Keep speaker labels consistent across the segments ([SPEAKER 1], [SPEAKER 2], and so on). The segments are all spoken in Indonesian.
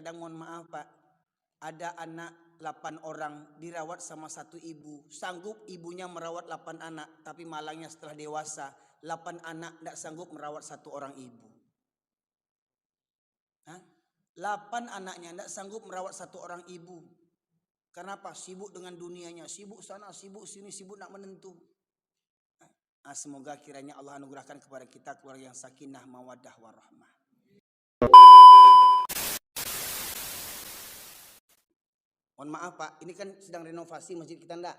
[SPEAKER 1] Kadang mohon maaf Pak, ada anak 8 orang dirawat sama satu ibu. Sanggup ibunya merawat 8 anak, tapi malangnya setelah dewasa 8 anak tidak sanggup merawat satu orang ibu. 8 anaknya tidak sanggup merawat satu orang ibu. Karena apa? Sibuk dengan dunianya, sibuk sana, sibuk sini, sibuk nak menentu. Semoga kiranya Allah anugerahkan kepada kita keluarga yang sakinah, mawaddah, warahmah. Mohon maaf Pak, ini kan sedang renovasi masjid kita enggak?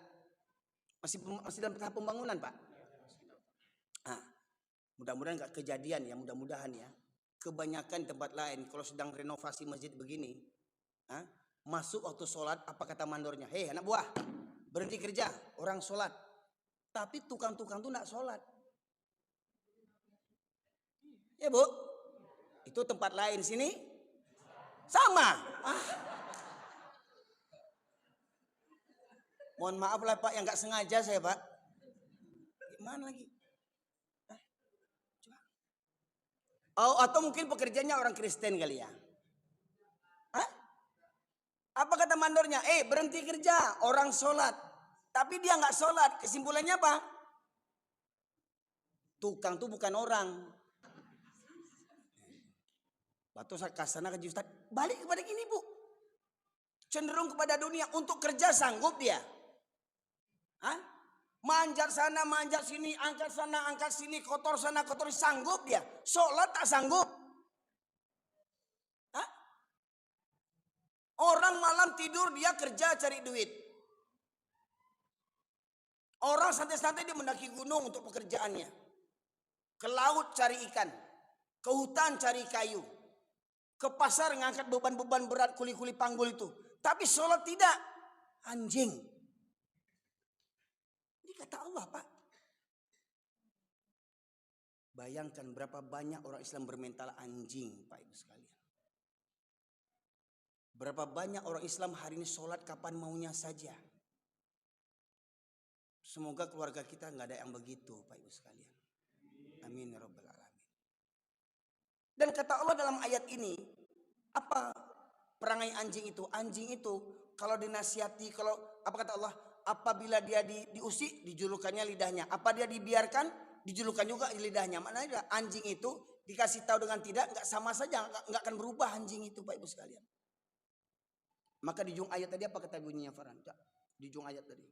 [SPEAKER 1] Masih dalam tahap pembangunan Pak. Mudah-mudahan enggak kejadian ya, mudah-mudahan ya. Kebanyakan tempat lain kalau sedang renovasi masjid begini, masuk waktu sholat apa kata mandornya? Hei anak buah, berhenti kerja, orang sholat. Tapi tukang-tukang tuh enggak sholat. Ya Bu, itu tempat lain, sini sama. Mohon maaf lah Pak, yang nggak sengaja saya Pak. Gimana lagi? Oh, atau mungkin pekerjaannya orang Kristen kali ya? Apa kata mandornya? Berhenti kerja, orang sholat. Tapi dia nggak sholat. Kesimpulannya apa? Tukang tuh bukan orang. Batu kasana ke Ustaz, balik kepada gini Bu. Cenderung kepada dunia, untuk kerja sanggup dia. Manjat sana, manjat sini, angkat sana, angkat sini, kotor sana, kotor sanggup dia. Sholat tak sanggup. Orang malam tidur, dia kerja cari duit. Orang santai-santai dia mendaki gunung untuk pekerjaannya. Ke laut cari ikan. Ke hutan cari kayu. Ke pasar ngangkat beban-beban berat kuli-kuli panggul itu. Tapi sholat tidak. Anjing. Kata Allah Pak. Bayangkan berapa banyak orang Islam bermental anjing Pak Ibu sekalian. Berapa banyak orang Islam hari ini sholat kapan maunya saja. Semoga keluarga kita nggak ada yang begitu Pak Ibu sekalian. Amin ya rabbal alamin. Dan kata Allah dalam ayat ini, apa perangai anjing itu? Anjing itu kalau dinasihati, kalau apa kata Allah? Apabila dia diusik, dijulukannya lidahnya. Apa dia dibiarkan, dijulukan juga lidahnya. Maknanya anjing itu dikasih tahu dengan tidak, nggak sama saja, nggak akan berubah anjing itu Pak Ibu sekalian. Maka di ujung ayat tadi apa kata bunyinya Farhan? Di ujung ayat tadi.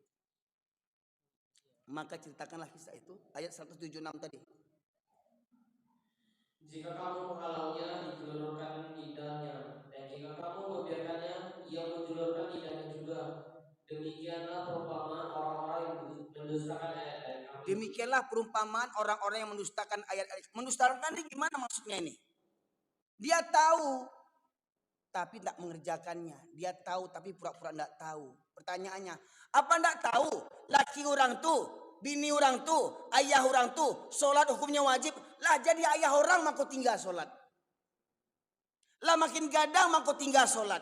[SPEAKER 1] Maka ceritakanlah kisah itu, ayat 176 tadi.
[SPEAKER 2] Jika kamu menghalaunya, dijulurkan lidahnya. Dan jika kamu membiarkannya, ia menjulurkan lidahnya juga. Demikianlah perumpamaan orang-orang yang mendustakan ayat-ayat kami.
[SPEAKER 1] Demikianlah perumpamaan orang-orang yang mendustakan ayat-ayat. Mendustakan ini gimana maksudnya ini? Dia tahu, tapi tidak mengerjakannya. Dia tahu, tapi pura-pura tidak tahu. Pertanyaannya, apa tidak tahu? Laki orang tuh, bini orang tuh, ayah orang tuh, sholat hukumnya wajib. Lah jadi ayah orang maka tinggal sholat. Lah makin gadang maka tinggal sholat.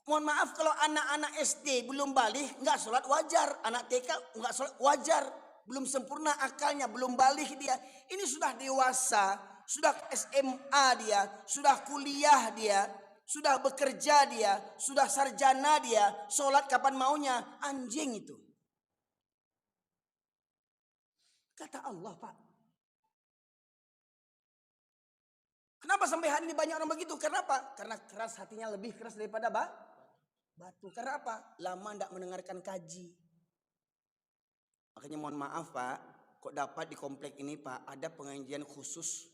[SPEAKER 1] Mohon maaf kalau anak-anak SD belum balik nggak sholat wajar, anak TK nggak sholat wajar, belum sempurna akalnya, belum balik dia. Ini sudah dewasa, sudah SMA dia, sudah kuliah dia, sudah bekerja dia, sudah sarjana dia, sholat kapan maunya, anjing itu. Kata Allah Pak. Kenapa sampai hari ini banyak orang begitu? Kenapa? Karena keras hatinya, lebih keras daripada batu. Karena apa? Lama tidak mendengarkan kaji. Makanya mohon maaf Pak, kok dapat di komplek ini Pak, ada pengajian khusus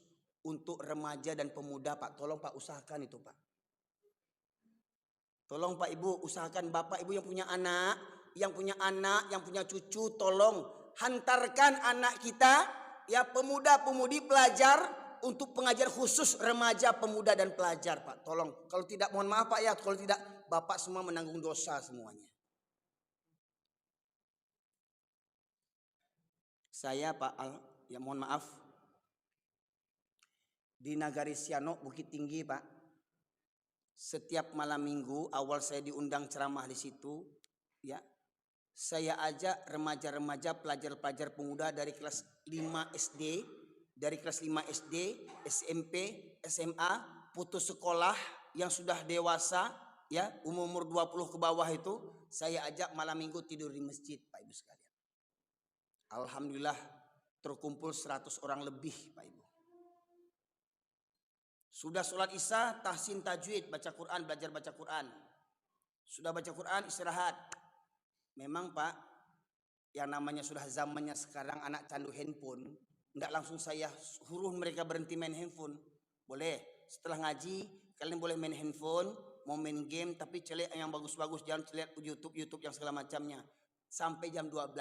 [SPEAKER 1] untuk remaja dan pemuda Pak. Tolong Pak usahakan itu Pak. Tolong Pak Ibu usahakan, Bapak Ibu yang punya anak, yang punya cucu, tolong hantarkan anak kita ya, pemuda-pemudi pelajar untuk pengajian khusus remaja, pemuda dan pelajar Pak. Tolong. Kalau tidak mohon maaf Pak ya, kalau tidak Bapak semua menanggung dosa semuanya. Saya Pak ya mohon maaf, di Nagari Siano Bukit Tinggi Pak, setiap malam minggu awal saya diundang ceramah di situ ya. Saya ajak remaja-remaja, pelajar-pelajar pemuda dari kelas 5 SD, SMP, SMA, putus sekolah, yang sudah dewasa, ya, umur 20 ke bawah itu, saya ajak malam minggu tidur di masjid, Pak Ibu sekalian. Alhamdulillah terkumpul 100 orang lebih, Pak Ibu. Sudah sholat isya, tahsin tajwid, baca Quran, belajar baca Quran. Sudah baca Quran, istirahat. Memang Pak, yang namanya sudah zamannya sekarang anak candu handphone, enggak langsung saya suruh mereka berhenti main handphone. Boleh, setelah ngaji kalian boleh main handphone, mau main game, tapi celek yang bagus-bagus, jangan celek YouTube yang segala macamnya. Sampai jam 12.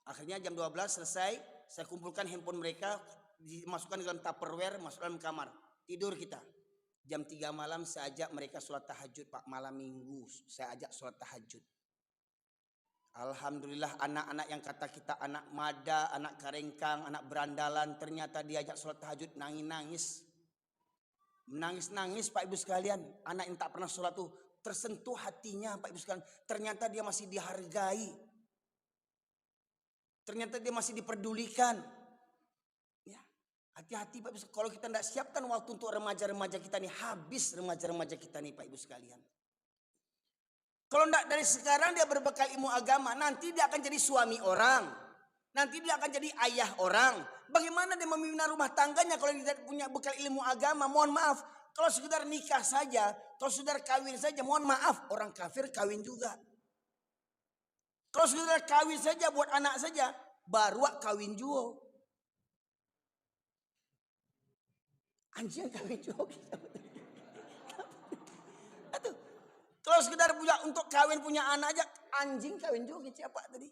[SPEAKER 1] Akhirnya jam 12 selesai, saya kumpulkan handphone mereka, dimasukkan dalam tupperware, masuk dalam kamar. Tidur kita. Jam 3 malam saya ajak mereka sholat tahajud, Pak. Malam minggu saya ajak sholat tahajud. Alhamdulillah anak-anak yang kata kita anak mada, anak karengkang, anak berandalan, ternyata diajak sholat tahajud nangis-nangis. Menangis-nangis Pak Ibu sekalian. Anak yang tak pernah sholat tuh tersentuh hatinya Pak Ibu sekalian. Ternyata dia masih dihargai. Ternyata dia masih diperdulikan. Ya, hati-hati Pak Ibu. Kalau kita tidak siapkan waktu untuk remaja-remaja kita nih, habis remaja-remaja kita nih Pak Ibu sekalian. Kalau tidak dari sekarang dia berbekal ilmu agama, nanti dia akan jadi suami orang. Nanti dia akan jadi ayah orang. Bagaimana dia membina rumah tangganya kalau dia tidak punya bekal ilmu agama? Mohon maaf, kalau sekedar nikah saja, kalau sekedar kawin saja, mohon maaf, orang kafir kawin juga. Kalau sekedar kawin saja buat anak saja, baru kawin juga. Anjing kawin juga. Aduh, kalau sekedar punya untuk kawin punya anak aja, anjing kawin juga siapa tadi?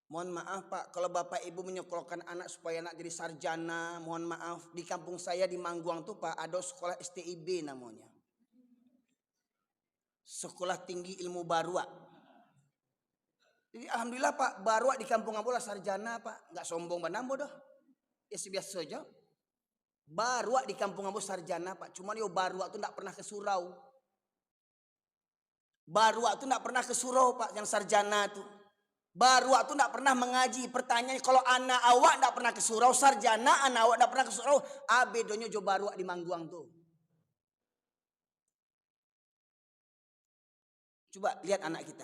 [SPEAKER 1] Mohon maaf Pak, kalau Bapak Ibu menyekolahkan anak supaya anak jadi sarjana, mohon maaf, di kampung saya di Mangguang tuh Pak, ada sekolah STIB namanya. Sekolah Tinggi Ilmu Barua. Jadi alhamdulillah Pak, Barua di kampung Ambola sarjana Pak, nggak sombong banambo dah. Ya sebiasa saja. Barua di kampung Ambo sarjana Pak, cuman yo Barua tuh nggak pernah ke surau. Barua tuh nggak pernah ke surau Pak, yang sarjana tuh. Barua tuh nggak pernah mengaji. Pertanyaan kalau anak awak nggak pernah ke surau, sarjana anak awak nggak pernah ke surau, bedonya jo Barua di Mangguang tuh. Coba lihat anak kita.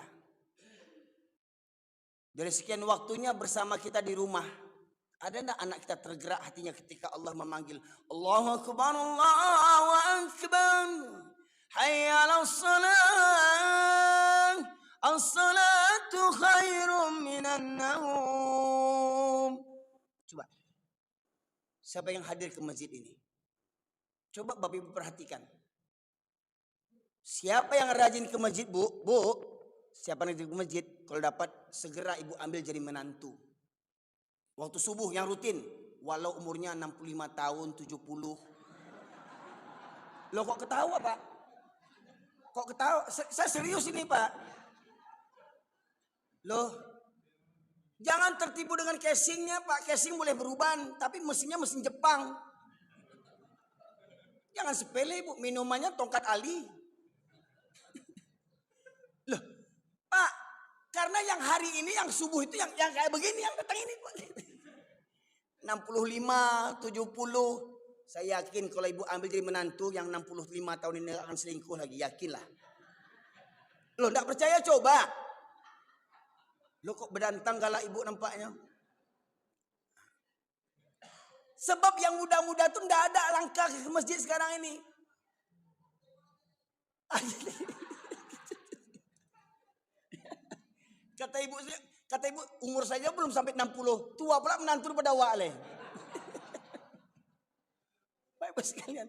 [SPEAKER 1] Dari sekian waktunya bersama kita di rumah, ada enggak anak kita tergerak hatinya ketika Allah memanggil, Allahu Akbar, Allahu Akbar, hayya 'alas salat, as-salatu khairum minan naum. Coba, siapa yang hadir ke masjid ini? Coba Bapak Ibu perhatikan. Siapa yang rajin ke masjid, Bu? Siapa yang rajin ke masjid? Kalau dapat segera Ibu ambil jadi menantu. Waktu subuh yang rutin, walau umurnya 65 tahun, 70. Loh kok ketawa Pak? Kok ketawa? Saya serius ini Pak. Loh, jangan tertipu dengan casingnya Pak. Casing boleh berubah, tapi mesinnya mesin Jepang. Jangan sepele Bu, minumannya tongkat Ali. Loh, Pak, karena yang hari ini yang subuh itu yang kayak begini yang datang ini Pak. 65, 70. Saya yakin kalau Ibu ambil jadi menantu yang 65 tahun ini akan selingkuh lagi, yakinlah. Loh, enggak percaya coba. Loh kok berdantang galak Ibu nampaknya. Sebab yang muda-muda tuh enggak ada langkah ke masjid sekarang ini. Kata ibu umur saya belum sampai 60, tua pula menantu pada wale. Baik sekalian,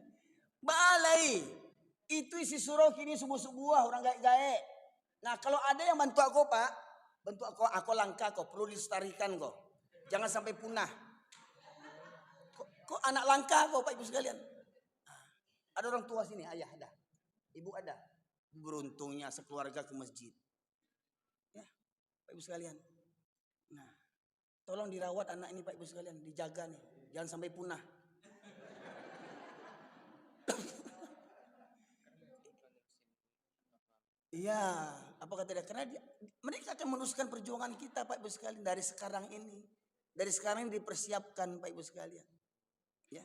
[SPEAKER 1] balai itu isi surau kini subuh-subuh orang gaek-gaek. Nah kalau ada yang bantu aku Pak, bantu aku langkah kok, perlu dilestarikan kok, jangan sampai punah. Kok anak langka kok Pak Ibu sekalian. Ada orang tua sini, ayah ada, ibu ada, beruntungnya sekeluarga ke masjid. Pak Ibu sekalian. Nah, tolong dirawat anak ini Pak Ibu sekalian, dijaga nih, jangan sampai punah. Iya, apa kata dia? Karena mereka akan meneruskan perjuangan kita Pak Ibu sekalian dari sekarang ini. Dari sekarang ini dipersiapkan Pak Ibu sekalian. Ya.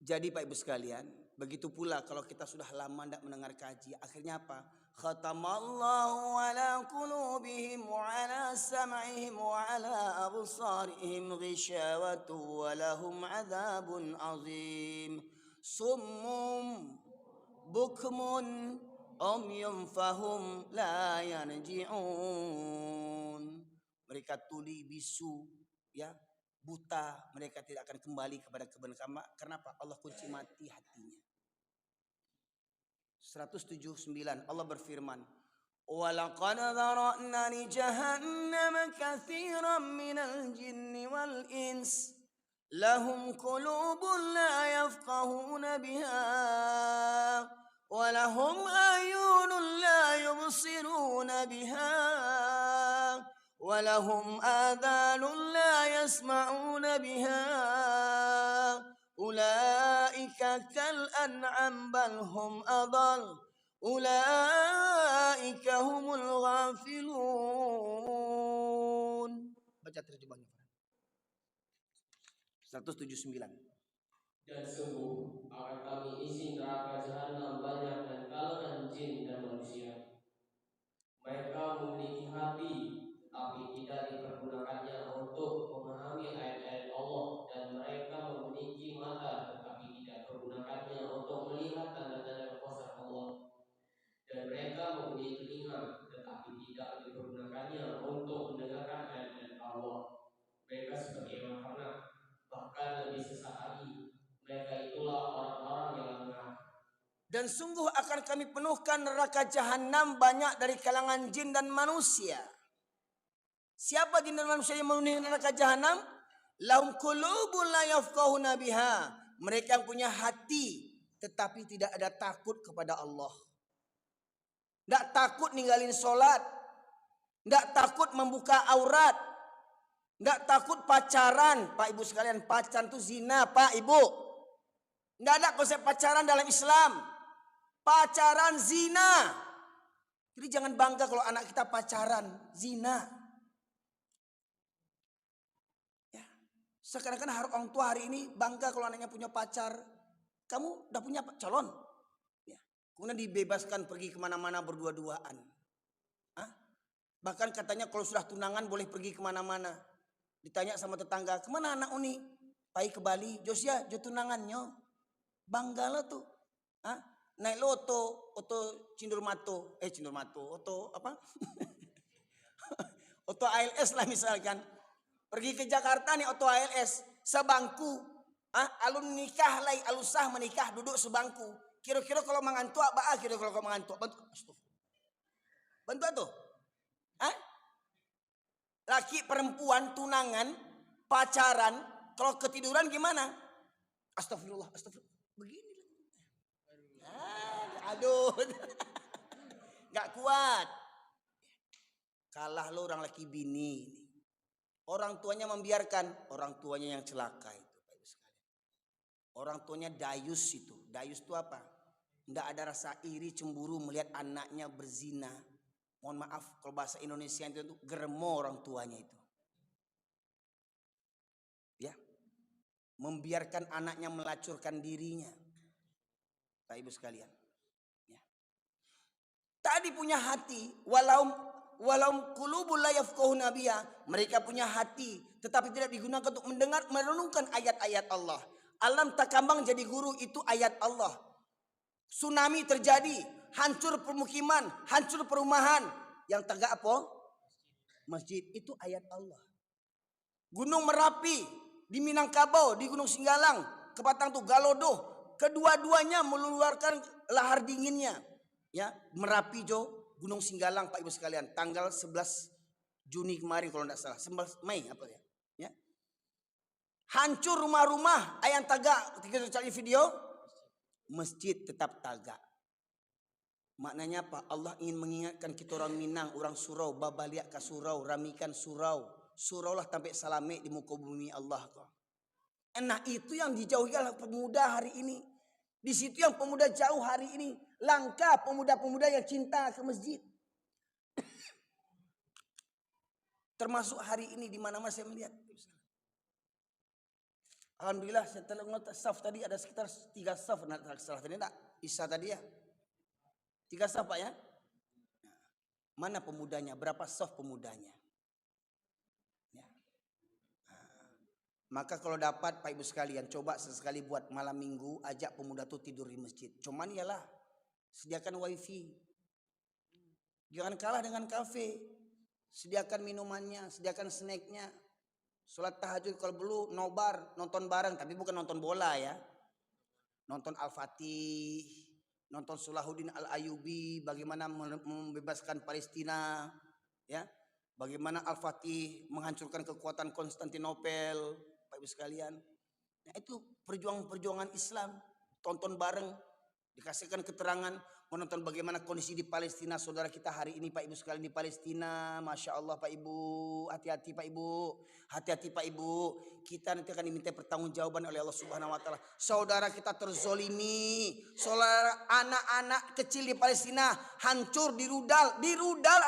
[SPEAKER 1] Jadi Pak Ibu sekalian, begitu pula kalau kita sudah lama tidak mendengar kaji, akhirnya apa? Khatamallahu ala qulubihim wa ala sam'ihim wa ala absarihim ghishawatu wa lahum adzabun azim. Summum bukmun umyum fahum la yarji'un. Mereka tuli, bisu, ya, buta, mereka tidak akan kembali kepada kebenaran. Kenapa? Allah kunci mati hatinya. 179 Allah berfirman, "Walaqad dzara'na li jahannama katsiran minal jinni wal ins lahum qulubun la yafqahuna biha wa lahum ayunun la yubsiruna biha wa lahum adhanun la yasma'una biha ulaika kal an'am bal hum adall ulaika humul ghafilun." Baca terjemahnya 179.
[SPEAKER 2] Dan sungguh akan kami isi neraka jahanam banyak dan kalangan jin dan manusia. Mereka memiliki hati, tapi tidak dipergunakannya untuk memahami ayat-ayat Allah, dan mereka memiliki mata, tetapi tidak dipergunakannya untuk melihat tanda-tanda kekuasaan Allah. Dan mereka mempunyai telinga, tetapi tidak dipergunakannya untuk mendengarkan ayat-ayat Allah. Mereka seperti hewan ternak, bahkan lebih sesat lagi. Mereka itulah orang-orang yang lengah.
[SPEAKER 1] Dan sungguh akan kami penuhkan neraka jahanam banyak dari kalangan jin dan manusia. Siapa jin dan manusia yang memenuhi neraka jahanam? Lahum qulubun la yafqahuna biha. Mereka yang punya hati tetapi tidak ada takut kepada Allah. Tidak takut ninggalin sholat. Tidak takut membuka aurat. Tidak takut pacaran. Pak Ibu sekalian, pacaran itu zina Pak Ibu. Tidak ada konsep pacaran dalam Islam. Pacaran zina. Jadi jangan bangga kalau anak kita pacaran zina. Ya. Sekarang kan orang tua hari ini bangga kalau anaknya punya pacar. Kamu udah punya calon. Ya. Kemudian dibebaskan pergi kemana-mana berdua-duaan. Bahkan katanya kalau sudah tunangan boleh pergi kemana-mana. Ditanya sama tetangga, kemana anak Uni? Pai ke Bali, Josia, jo tunangannya. Bangga lah tuh. Naik lo oto Cindurmato, oto apa? Oto ALS lah misalkan. Pergi ke Jakarta nih oto ALS, sebangku. Alun nikah lagi, alusah menikah duduk sebangku. Kira-kira kalau mengantuk apa? Kira-kira kalau mengantuk bantu. Bantu tuh. Laki perempuan tunangan, pacaran, kalau ketiduran gimana? Astagfirullah. Begini. Aduh. Gak kuat. Kalah lo orang laki bini. Orang tuanya membiarkan, orang tuanya yang celaka itu. Orang tuanya dayus itu. Dayus itu apa? Tidak ada rasa iri, cemburu melihat anaknya berzina. Mohon maaf kalau bahasa Indonesia itu geremo orang tuanya itu. Ya. Membiarkan anaknya melacurkan dirinya. Bapak Ibu sekalian. Ya. Tadi punya hati, walau qulubul la yafqahuna biha, mereka punya hati tetapi tidak digunakan untuk mendengar merenungkan ayat-ayat Allah. Alam takambang jadi guru itu ayat Allah. Tsunami terjadi, hancur permukiman, hancur perumahan. Yang tegak apa? Masjid. Itu ayat Allah. Gunung Merapi di Minangkabau, di Gunung Singgalang, ke Batang tuh Galodoh, kedua-duanya mengeluarkan lahar dinginnya. Ya, Merapi Jo, Gunung Singgalang Pak Ibu sekalian, tanggal 11 Juni kemarin kalau tidak salah, 11 Mei apa ya? Ya. Hancur rumah-rumah, ayam tagak, ketika cari video, masjid tetap tagak. Maknanya apa? Allah ingin mengingatkan kita orang Minang, orang surau, babaliak ke surau, ramikan surau. Surau lah sampai salame di muka bumi Allah. Nah itu yang dijauhi oleh pemuda hari ini. Di situ yang pemuda jauh hari ini. Langka pemuda-pemuda yang cinta ke masjid. Termasuk hari ini di mana-mana saya melihat. Alhamdulillah setelah saf tadi ada sekitar 3 saf. Salah tadi enggak? Isa tadi ya. 3 saf Pak ya. Mana pemudanya? Berapa saf pemudanya? Ya. Maka kalau dapat Pak Ibu sekalian, coba sesekali buat malam minggu ajak pemuda tuh tidur di masjid. Cuman ialah sediakan wifi. Jangan kalah dengan kafe. Sediakan minumannya, sediakan snacknya. Sholat tahajud kalau perlu nobar, nonton bareng, tapi bukan nonton bola ya. Nonton Al-Fatih, nonton Salahuddin Al-Ayyubi, bagaimana membebaskan Palestina, ya. Bagaimana Al-Fatih menghancurkan kekuatan Konstantinopel, Pak Ibu sekalian. Nah, itu perjuangan Islam, tonton bareng, dikasihkan keterangan, menonton bagaimana kondisi di Palestina saudara kita hari ini Pak Ibu sekalian di Palestina. Masya Allah Pak Ibu, hati-hati Pak Ibu, hati-hati Pak Ibu. Kita nanti akan diminta pertanggungjawaban oleh Allah Subhanahu Wa Taala. Saudara kita terzolimi, saudara anak-anak kecil di Palestina hancur dirudal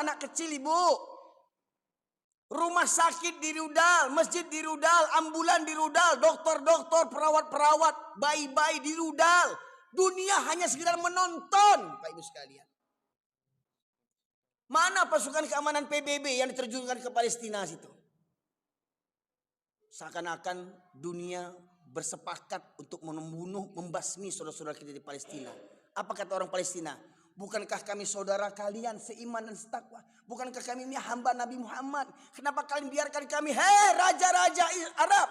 [SPEAKER 1] anak kecil Ibu. Rumah sakit dirudal, masjid dirudal, ambulan dirudal, dokter-dokter, perawat-perawat, bayi-bayi dirudal. Dunia hanya sekedar menonton, Pak Ibu sekalian. Mana pasukan keamanan PBB yang diterjunkan ke Palestina situ? Seakan-akan dunia bersepakat untuk membunuh, membasmi saudara-saudara kita di Palestina. Apa kata orang Palestina? Bukankah kami saudara kalian seiman dan setakwa? Bukankah kami ini hamba Nabi Muhammad? Kenapa kalian biarkan kami? Hei raja-raja Arab,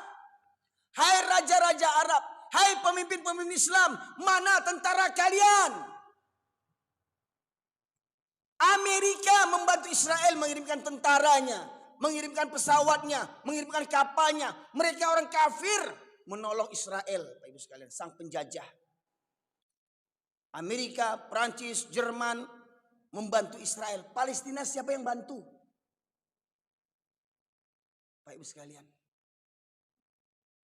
[SPEAKER 1] hai raja-raja Arab, hai pemimpin-pemimpin Islam, mana tentara kalian? Amerika membantu Israel mengirimkan tentaranya, mengirimkan pesawatnya, mengirimkan kapalnya. Mereka orang kafir menolong Israel, Pak Ibu sekalian, sang penjajah. Amerika, Prancis, Jerman membantu Israel. Palestina siapa yang bantu? Pak Ibu sekalian.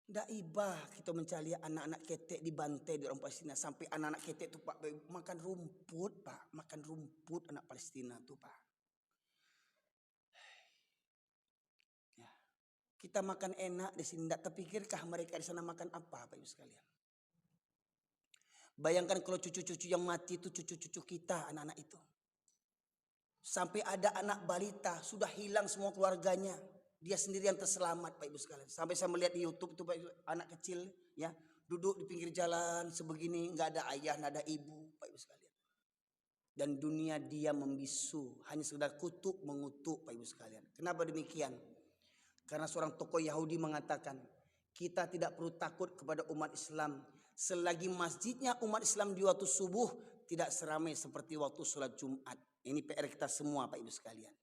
[SPEAKER 1] Tidak ibah kita mencari anak-anak ketek dibantai di orang Palestina. Sampai anak-anak ketek itu Pak makan rumput Pak. Makan rumput anak Palestina itu Pak. Ya. Kita makan enak di sini. Tidak terpikirkah mereka di sana makan apa Pak Ibu sekalian? Bayangkan kalau cucu-cucu yang mati itu cucu-cucu kita anak-anak itu. Sampai ada anak balita sudah hilang semua keluarganya. Dia sendirian terselamat Pak Ibu sekalian. Sampai saya melihat di YouTube itu Pak Ibu, anak kecil ya duduk di pinggir jalan sebegini, nggak ada ayah, nggak ada ibu Pak Ibu sekalian. Dan dunia dia membisu, hanya sekedar kutuk mengutuk Pak Ibu sekalian. Kenapa demikian? Karena seorang tokoh Yahudi mengatakan, kita tidak perlu takut kepada umat Islam selagi masjidnya umat Islam di waktu subuh tidak seramai seperti waktu sholat Jumat. Ini PR kita semua Pak Ibu sekalian.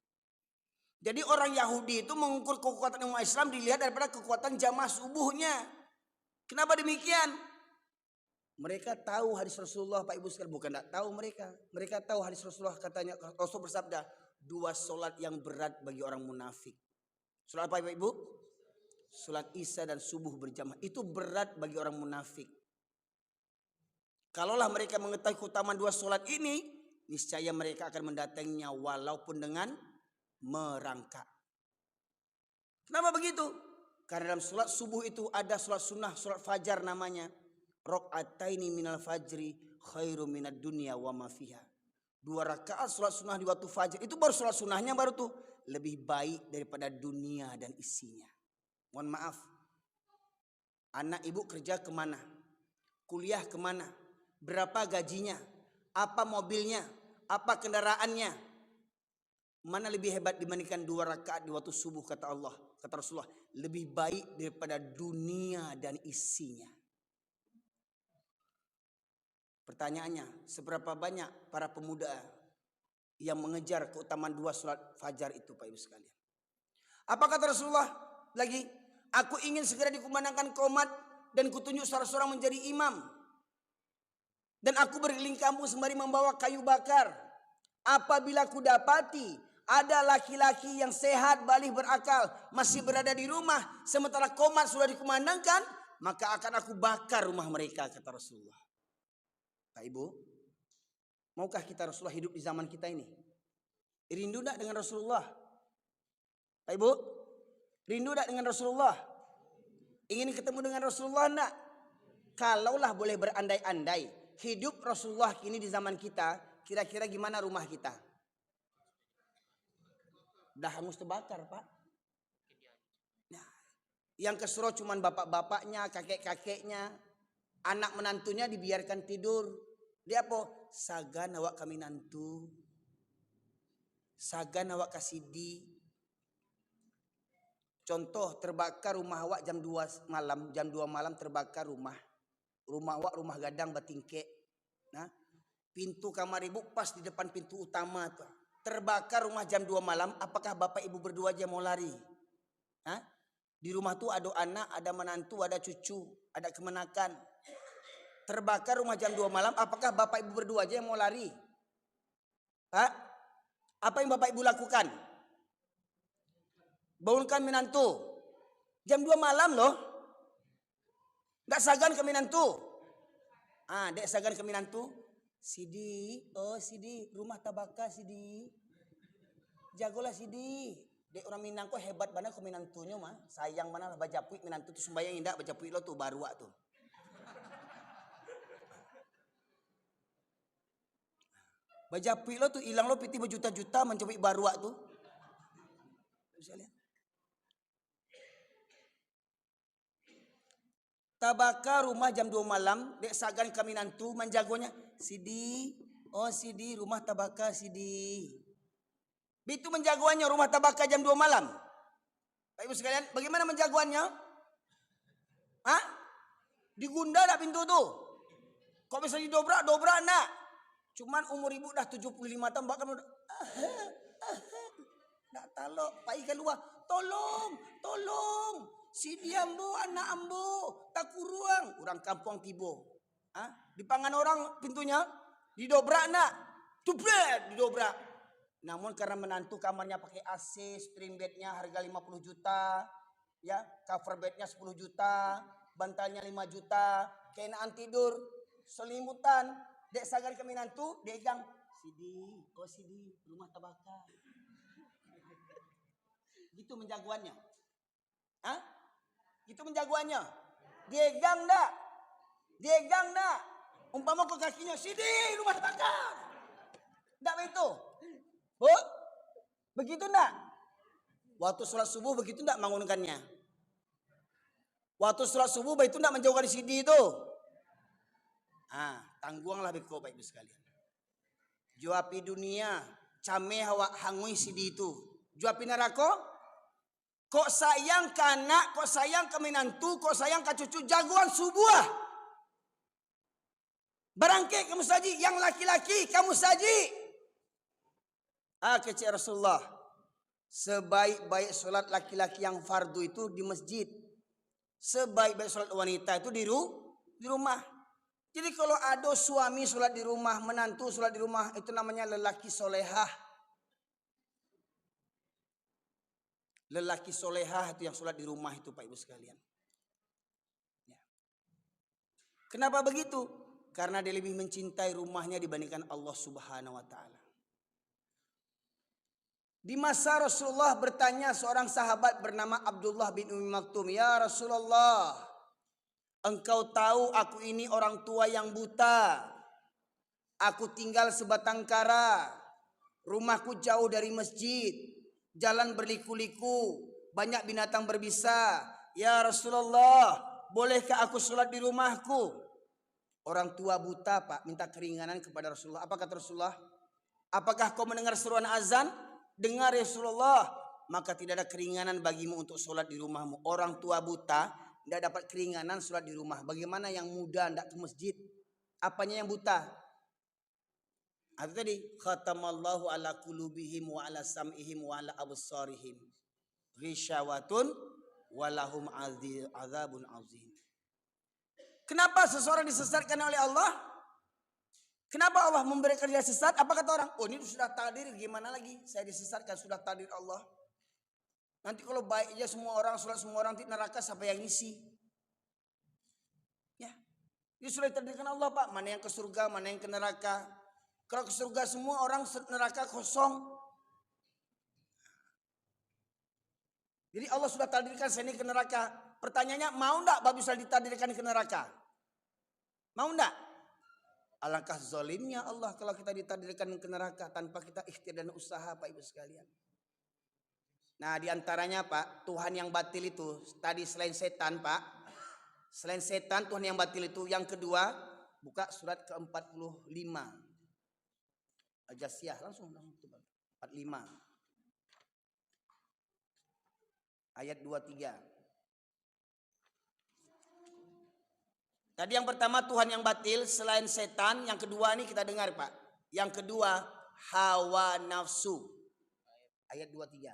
[SPEAKER 1] Jadi orang Yahudi itu mengukur kekuatan umat Islam dilihat daripada kekuatan jamaah subuhnya. Kenapa demikian? Mereka tahu hadis Rasulullah Pak Ibu sekalian. Bukan tidak tahu mereka. Mereka tahu hadis Rasulullah, katanya Rasul bersabda, 2 sholat yang berat bagi orang munafik. Sholat apa Ibu? Sholat Isya dan subuh berjamaah. Itu berat bagi orang munafik. Kalaulah mereka mengetahui keutamaan 2 sholat ini, niscaya mereka akan mendatanginya walaupun dengan merangkak. Kenapa begitu? Karena dalam sholat subuh itu ada sholat sunnah, sholat fajar namanya. Rok'ataini minal fajri khairu minad dunya wa ma fiha. 2 rakaat sholat sunnah di waktu fajar. Itu baru sholat sunnahnya baru tuh. Lebih baik daripada dunia dan isinya. Mohon maaf. Anak ibu kerja kemana? Kuliah kemana? Berapa gajinya? Apa mobilnya? Apa kendaraannya? Mana lebih hebat dibandingkan 2 rakaat di waktu subuh kata Allah, kata Rasulullah, lebih baik daripada dunia dan isinya. Pertanyaannya, seberapa banyak para pemuda yang mengejar keutamaan 2 sholat fajar itu Pak Ibu sekalian? Apa kata Rasulullah lagi? Aku ingin segera dikumandangkan qomat dan kutunjuk salah seorang menjadi imam. Dan aku berkeliling kampung sembari membawa kayu bakar. Apabila ku dapati ada laki-laki yang sehat, balik berakal, masih berada di rumah, sementara qomat sudah dikumandangkan, maka akan aku bakar rumah mereka, kata Rasulullah. Pak Ibu, maukah kita Rasulullah hidup di zaman kita ini? Rindu tak dengan Rasulullah? Pak Ibu, rindu tak dengan Rasulullah? Ingin ketemu dengan Rasulullah enggak? Kalaulah boleh berandai-andai, hidup Rasulullah kini di zaman kita, kira-kira gimana rumah kita? Dah hangus terbakar, Pak. Nah, yang kesuruh cuman bapak-bapaknya, kakek-kakeknya, anak menantunya dibiarkan tidur. Dia apa? Sagan awak kami nantu. Sagan awak kasidi. Contoh terbakar rumah awak jam 2 malam, jam 2 malam terbakar rumah. Rumah awak rumah gadang batingke. Nah, pintu kamar ibu pas di depan pintu utama tuh. Terbakar rumah jam 2 malam, apakah bapak ibu berdua aja mau lari? Hah? Di rumah tuh ada anak, ada menantu, ada cucu, ada kemenakan. Terbakar rumah jam 2 malam, apakah bapak ibu berdua aja yang mau lari? Hah? Apa yang bapak ibu lakukan? Bangunkan menantu. Jam 2 malam loh. Nggak sagan ke menantu. Dek sagan ke menantu. Sidi, oh Sidi, rumah tabaka Sidi. Jagolah Sidi. Dek orang Minang kok hebat banget ke menantunya mah. Sayang mana lah baca puik menantu tuh sembayang indah baca puik lo tuh baru tuh. Baca puik lo tuh hilang lo piti berjuta-juta mencoba baru tuh. Bisa lihat. Tabaka rumah jam 2 malam, dek sagan kami nantu menjagonya. Sidi, oh Sidi, rumah tabaka Sidi. Itu menjagoannya rumah tabaka jam 2 malam. Bapak Ibu sekalian, bagaimana menjagoannya? Hah? Digunda dah pintu tuh. Kok bisa didobrak? Dobrak nak. Cuman umur ibu dah 75 tahun, bahkan udah nak talok, Pak Ika luar. Tolong, tolong. Sidi ambo, anak ambo, tak kuruang. Orang kampung tibo. Dipangan orang pintunya, didobrak nak. Tubret, didobrak. Namun karena menantu kamarnya pakai AC, stream bednya harga 50 juta. Ya, cover bednya 10 juta. Bantalnya 5 juta. Kenaan tidur, selimutan. Dek sagar ke menantu, dek gang. Sidi, oh Sidi, rumah tabaka. Gitu menjagoannya. Hah? Gitu menjagoannya. Diegang dak. Diegang dak. Umpama ke kakinya, Sidi rumah terbakar. Ndak begitu. Bu? Begitu ndak? Waktu sholat subuh begitu ndak bangunkannya? Waktu sholat subuh begitu ndak menjauhkan Sidi itu? Tangguanglah beko Bapak Ibu sekalian. Juapi dunia, came hawa hangui Sidi itu. Juapi neraka? Kok sayang ke anak, kok sayang ke menantu, kok sayang ke cucu, jagoan subuh. Barangke kamu saji, yang laki-laki kamu saji. Kecil Rasulullah. Sebaik-baik sholat laki-laki yang fardu itu di masjid. Sebaik-baik sholat wanita itu di rumah. Jadi kalau ada suami sholat di rumah, menantu sholat di rumah, itu namanya lelaki solehah. Lelaki solehah itu yang sholat di rumah itu Pak Ibu sekalian. Ya. Kenapa begitu? Karena dia lebih mencintai rumahnya dibandingkan Allah Subhanahu wa Ta'ala. Di masa Rasulullah bertanya seorang sahabat bernama Abdullah bin Ummi Maktum, ya Rasulullah, engkau tahu aku ini orang tua yang buta. Aku tinggal sebatang kara. Rumahku jauh dari masjid. Jalan berliku-liku, banyak binatang berbisa. Ya Rasulullah, bolehkah aku sholat di rumahku? Orang tua buta Pak, minta keringanan kepada Rasulullah. Apa kata Rasulullah? Apakah kau mendengar seruan azan? Dengar ya Rasulullah. Maka tidak ada keringanan bagimu untuk sholat di rumahmu. Orang tua buta tidak dapat keringanan sholat di rumah. Bagaimana yang muda tidak ke masjid? Apanya yang buta? Itu tadi, khatamallahu ala qulubihim wa ala sam'ihim wa ala absarihim ghisyawatun walahum azabun azim. Kenapa seseorang disesatkan oleh Allah? Kenapa Allah memberikan dia sesat? Apa kata orang? Oh, ini sudah takdir, gimana lagi? Saya disesatkan, sudah takdir Allah. Nanti kalau baiknya semua orang, sholat semua orang, nanti neraka siapa yang isi? Ya, ini sudah ditakdirkan Allah Pak. Mana yang ke surga, mana yang ke neraka. Kalau ke surga semua orang, neraka kosong. Jadi Allah sudah takdirkan saya ini ke neraka. pertanyaannya, mau enggak babi Israel ditakdirkan ke neraka? Mau enggak? Alangkah zalimnya Allah kalau kita ditakdirkan ke neraka tanpa kita ikhtiar dan usaha, Pak Ibu sekalian. Nah, diantaranya Pak, Tuhan yang batil itu tadi selain setan Pak, selain setan Tuhan yang batil itu yang kedua, buka surat ke-45 Al-Jasiyah, langsung 45 ayat 23. Tadi yang pertama Tuhan yang batil selain setan, yang kedua ini kita dengar Pak. Yang kedua hawa nafsu. Ayat 23.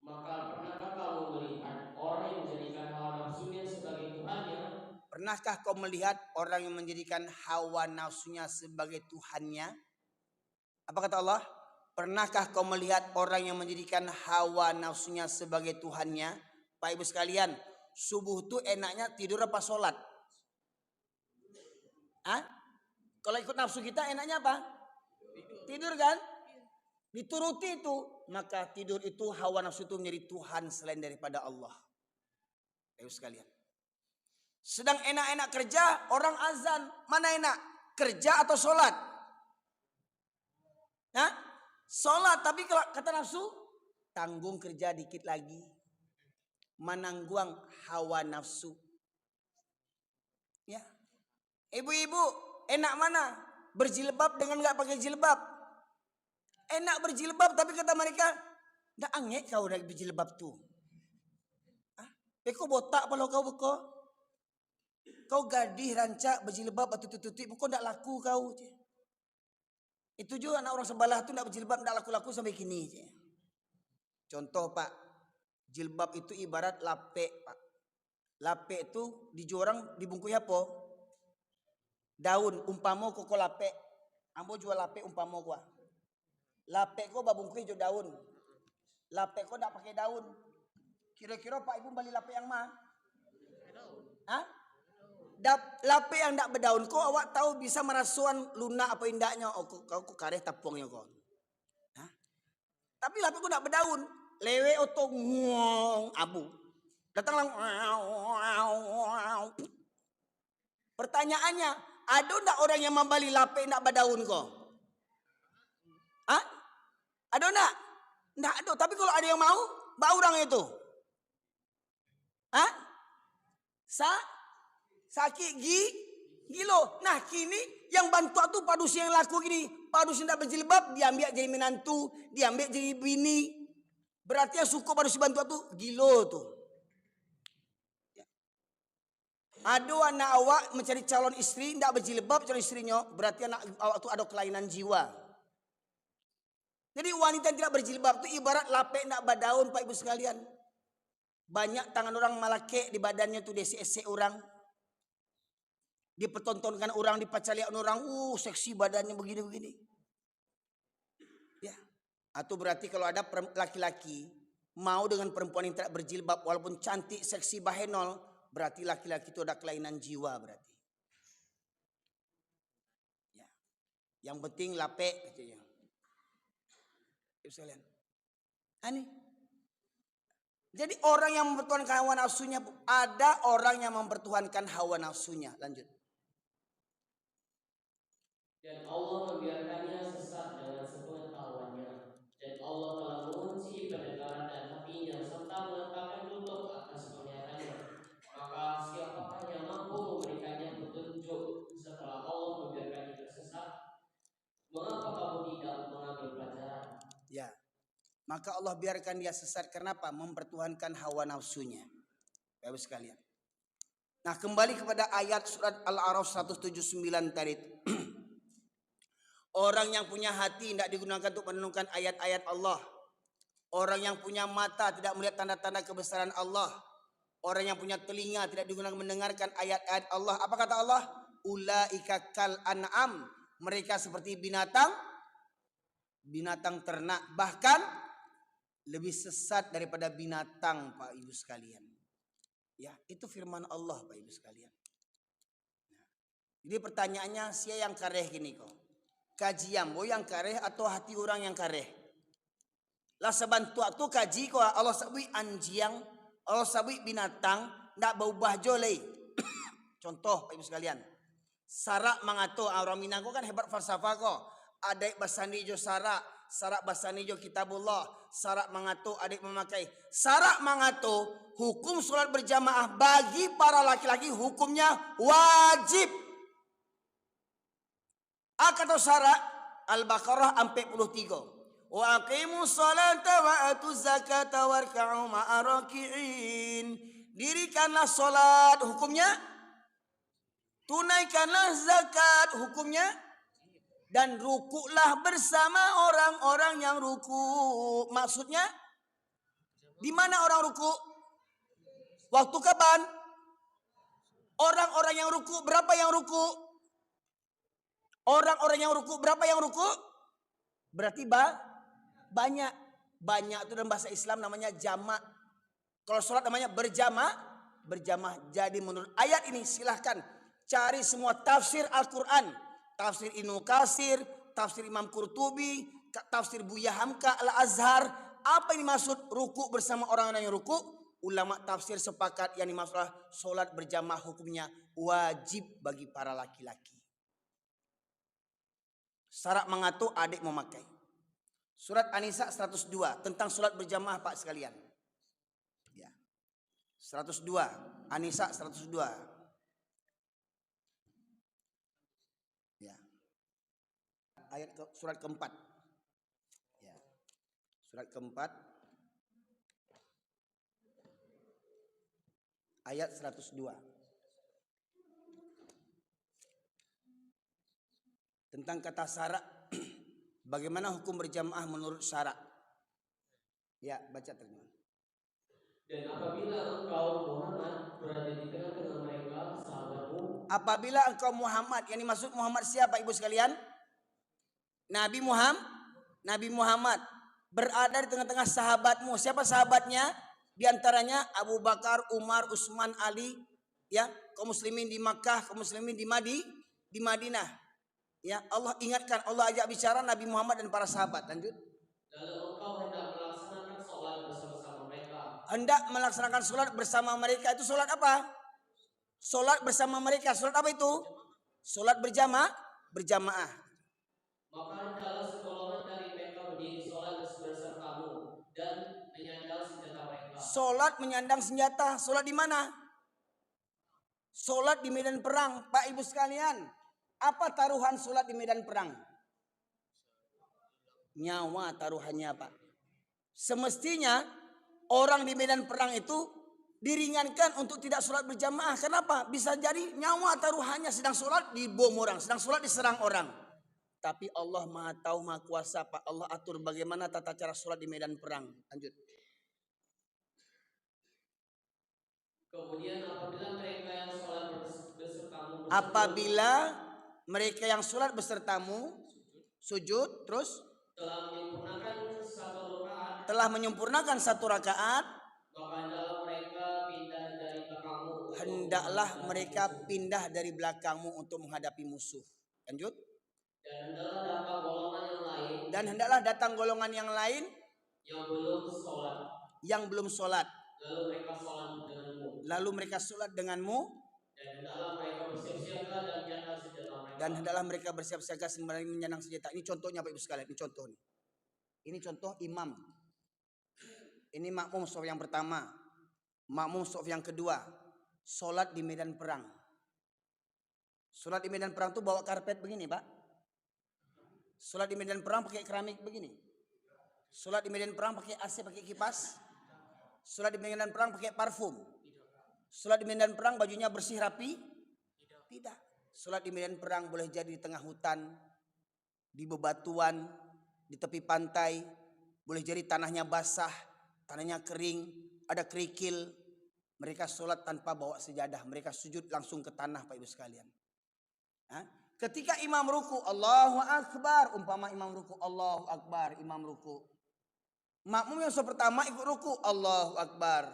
[SPEAKER 2] Maka pernahkah kamu melihat orang yang menjadikan hawa nafsunya sebagai Tuhannya?
[SPEAKER 1] Pernahkah kau melihat orang yang menjadikan hawa nafsunya sebagai Tuhannya? Apa kata Allah? Pernahkah kau melihat orang yang menjadikan hawa nafsunya sebagai Tuhannya? Pak Ibu sekalian, subuh itu enaknya tidur apa sholat? Hah? Kalau ikut nafsu kita enaknya apa? Tidur kan? Dituruti itu. Maka tidur itu, hawa nafsu itu menjadi Tuhan selain daripada Allah. Pak Ibu sekalian. Sedang enak-enak kerja, orang azan. Mana enak? Kerja atau sholat? Hah? Sholat, tapi kalau kata nafsu, tanggung kerja dikit lagi. Menangguang hawa nafsu. Ya. Ibu-ibu, enak mana? Berjilbab dengan nggak pakai jilbab? Enak berjilbab, tapi kata mereka, ndak angek kau udah berjilbab tuh. Ah, kau botak kalau kau beko. Kau gadih rancak berjilbab atau tutup-tutup, kau ndak laku kau. Itu juga anak orang sebelah tuh ndak berjilbab, ndak laku-laku sampai kini. Contoh Pak, jilbab itu ibarat lapek Pak. Lapek itu di jorang dibungkus apa? Daun. Umpamo koko lapek, ambo jual lapek umpamo gua. Lapek kau babungkus hijau daun. Lapek kau ndak pakai daun. Kira-kira Pak Ibu beli lapek yang mana? Hah? Lapek yang ndak berdaun kau awak tahu bisa merasuan lunak apa indaknya? Oh, kau kareh tapungnya kau. Hah? Tapi lapek kau ndak berdaun. Lewe oto ngong abu. Datanglah. Pertanyaannya, ada ndak orang yang membeli lapek ndak berdaun kau? Hah? Ada ndak? Ndak ada. Tapi kalau ada yang mau, bau orang itu. Hah? Sakit gilo. Nah kini yang bantu tuh padus yang laku gini. Padus yang tidak berjilbab diambil jadi menantu. Diambil jadi bini. Berarti yang suka padus bantu tuh gilo tuh. Ada anak awak mencari calon istri tidak berjilbab calon istrinya. Berarti anak awak tuh ada kelainan jiwa. Jadi wanita yang tidak berjilbab itu ibarat lapek tidak berdaun Pak Ibu sekalian. Banyak tangan orang malake di badannya tuh desi orang. Dipertontonkan orang, dipacalian orang, seksi badannya begini-begini. Ya. Atau berarti kalau ada laki-laki mau dengan perempuan yang tidak berjilbab walaupun cantik, seksi, bahenol, berarti laki-laki itu ada kelainan jiwa berarti. Ya. Yang penting lapek katanya. Sekalian. Aneh. Jadi orang yang mempertuhankan hawa nafsunya, ada orang yang mempertuhankan hawa nafsunya. Lanjut.
[SPEAKER 2] Dan Allah membiarkannya sesat dengan sepengetahuannya. Dan Allah telah mengunci pendengaran dan hatinya serta meletakkan tutup atas penglihatannya. Maka siapakah yang mampu memberikannya petunjuk setelah Allah membiarkannya tersesat? Mengapa kamu tidak mengambil pelajaran?
[SPEAKER 1] Ya. Maka Allah biarkan dia sesat. Kenapa? Mempertuhankan hawa nafsunya. Bapak sekalian. Nah kembali kepada ayat surat Al-A'raf 179 tadi. Orang yang punya hati tidak digunakan untuk menenungkan ayat-ayat Allah. Orang yang punya mata tidak melihat tanda-tanda kebesaran Allah. Orang yang punya telinga tidak digunakan mendengarkan ayat-ayat Allah. Apa kata Allah? Ulaika kal an'am. Mereka seperti binatang ternak. Bahkan lebih sesat daripada binatang Pak Ibu sekalian. Ya, itu firman Allah Pak Ibu sekalian. Nah, jadi pertanyaannya siapa yang kareh gini kok? Kajian yang kareh atau hati orang yang kareh? Lah sebantu tu kaji ko Allah sabui anjiang, Allah sabui binatang ndak berubah jolei. Contoh Pak Ibu sekalian. Sarak mangato orang Minang kan hebat falsafah ko. Adik basani jo sarak basani jo kitabullah, sarak mangato adik memakai. Sarak mangato hukum sholat berjamaah bagi para laki-laki hukumnya wajib. Akato sarak Al-Baqarah 43. Wa aqimus salata wa atuz zakata warka'u ma'araki'in. Dirikanlah salat hukumnya, tunaikanlah zakat hukumnya, dan rukuklah bersama orang-orang yang ruku. Maksudnya di mana orang ruku? Waktu kapan? Orang-orang yang ruku berapa yang ruku? Orang-orang yang ruku berapa yang ruku? Berarti banyak. Banyak itu dalam bahasa Islam namanya jamak. Kalau sholat namanya berjamaah. Jadi menurut ayat ini silahkan cari semua tafsir Al-Quran. Tafsir Ibnu Katsir, tafsir Imam Qurtubi, tafsir Buya Hamka Al-Azhar. Apa ini maksud ruku bersama orang yang ruku? Ulama tafsir sepakat yang dimaksud sholat berjamaah hukumnya wajib bagi para laki-laki. Syarat mengatur adik memakai. Surat An-Nisa 102 tentang sholat berjamaah Pak sekalian. Ya. 102 An-Nisa 102. Ya. Ayat surat keempat. Ya. Surat keempat ayat 102. Tentang kata syarat. Bagaimana hukum berjamaah menurut syarat? Ya, baca terjemahan.
[SPEAKER 2] Dan apabila engkau Muhammad berada di tengah-tengah mereka, sahabatmu.
[SPEAKER 1] Apabila engkau Muhammad, yang dimaksud Muhammad siapa Ibu sekalian? Nabi Muhammad berada di tengah-tengah sahabatmu. Siapa sahabatnya? Di antaranya Abu Bakar, Umar, Utsman, Ali, ya, kaum muslimin di Makkah, kaum muslimin di Madinah. Ya, Allah ingatkan, Allah ajak bicara Nabi Muhammad dan para sahabat. Lanjut.
[SPEAKER 2] Lalu engkau hendak melaksanakan sholat bersama mereka.
[SPEAKER 1] Hendak melaksanakan sholat bersama mereka. Itu sholat apa? Sholat bersama mereka. Sholat apa itu? Sholat berjamaah.
[SPEAKER 2] Maka hendaklah segolongan dari mereka berdiri sholat besertamu dan menyandang senjata mereka.
[SPEAKER 1] Sholat menyandang senjata. Sholat di mana? Sholat di medan perang. Pak Ibu sekalian, apa taruhan sholat di medan perang? Nyawa taruhannya Pak. Semestinya orang di medan perang itu diringankan untuk tidak sholat berjamaah. Kenapa? Bisa jadi nyawa taruhannya, sedang sholat dibom orang, sedang sholat diserang orang. Tapi Allah Maha Tahu, Maha Kuasa Pak. Allah atur bagaimana tata cara sholat di medan perang. Lanjut.
[SPEAKER 2] Kemudian apabila mereka yang sholat besertamu
[SPEAKER 1] mereka yang sholat besertamu sujud, terus telah menyempurnakan satu rakaat, hendaklah mereka pindah dari belakangmu untuk menghadapi musuh. Lanjut. Dan hendaklah datang golongan yang lain yang belum sholat. Lalu mereka sholat denganmu. Dan hendaklah mereka bersiap-siaga sembari menyandang senjata. Ini contohnya Bapak Ibu sekalian. Ini contoh nih. Ini contoh imam. Ini makmum shaf yang pertama. Makmum shaf yang kedua. Sholat di medan perang. Sholat di medan perang tuh bawa karpet begini Pak. Sholat di medan perang pakai keramik begini. Sholat di medan perang pakai AC, pakai kipas. Sholat di medan perang pakai parfum. Sholat di medan perang bajunya bersih rapi? Tidak. Sholat di medan perang boleh jadi di tengah hutan, di bebatuan, di tepi pantai. Boleh jadi tanahnya basah, tanahnya kering, ada kerikil. Mereka sholat tanpa bawa sejadah. Mereka sujud langsung ke tanah Pak Ibu sekalian. Ketika imam ruku, Allahu Akbar. Umpama imam ruku, Allahu Akbar. Imam ruku. Makmum yang shaf pertama ikut ruku, Allahu Akbar.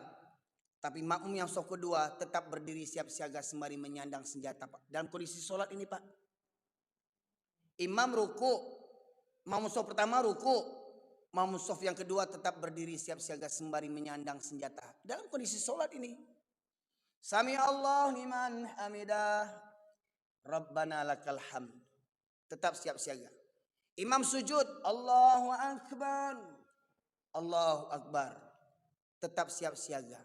[SPEAKER 1] Tapi makmum yang shaf kedua tetap berdiri siap siaga sembari menyandang senjata Pak. Dalam kondisi sholat ini Pak. Imam ruku. Makmum shaf pertama ruku. Makmum saf yang kedua tetap berdiri siap siaga sembari menyandang senjata. Dalam kondisi sholat ini. Sami Allah liman hamidah. Rabbana lakal hamd. Tetap siap siaga. Imam sujud. Allahu Akbar. Allahu Akbar. Tetap siap siaga.